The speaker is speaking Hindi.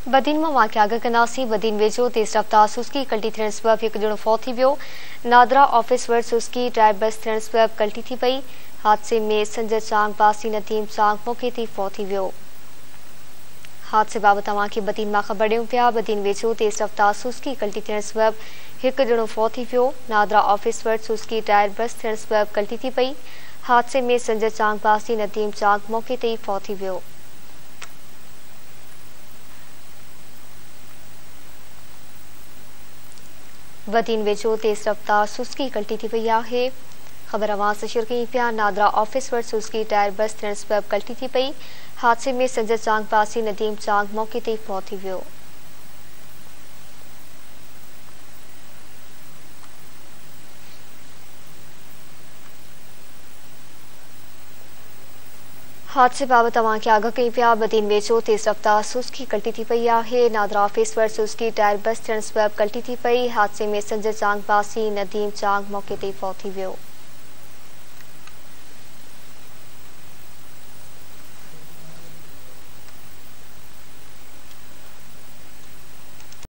बदीन में वाक़िया आगाह कंदासीं। बदीन वेझो तेज़ रफ़्तार सुस्की कल्टी थियण सबबि हिकु ॼणो फौत थी वियो। नादरा ऑफिस वटि सुस्की टायर बस थियण सबबि कल्टी थी पई। हादसे में संजय चांग बासी नदीम चांग मौके ते फौत थी वियो। हादसे बाबति तव्हांखे बदीन मां ख़बर ॾियूं पिया। बदीन वेझो तेज़ रफ़्तार सुस्की कल्टी थियण सबबि हिकु ॼणो फौत थी वियो। नादरा ऑफिस वटि सुस्की टायर बस थियण सबबि कल्टी थी पई। हादसे में संजय चांग बासी नदीम चांग मौके ते फौत थी वियो। बदीन वेझो तेज़ रफ़्तार सुस्की कल्टी थी पई आहे। ख़बर अवां से शेयर कई पिया। नादरा ऑफिस वटि सुस्की टायर बस थियण सबबि कल्टी थी पई। हादसे में संजय चांग बासी नदीम चांग मौके ते फौत थी वियो। हादसे बाबति तव्हांखे आगाह कई पिया। बदीन वेझो तेज़ रफ़्तार सुस्की कल्टी थी पई आहे। नादरा ऑफिस वटि सुस्की टायर बस थियण सबबि कल्टी थी पई। हादसे में संजय चांग बासी नदीम चांग मौके ते फौत थी वियो।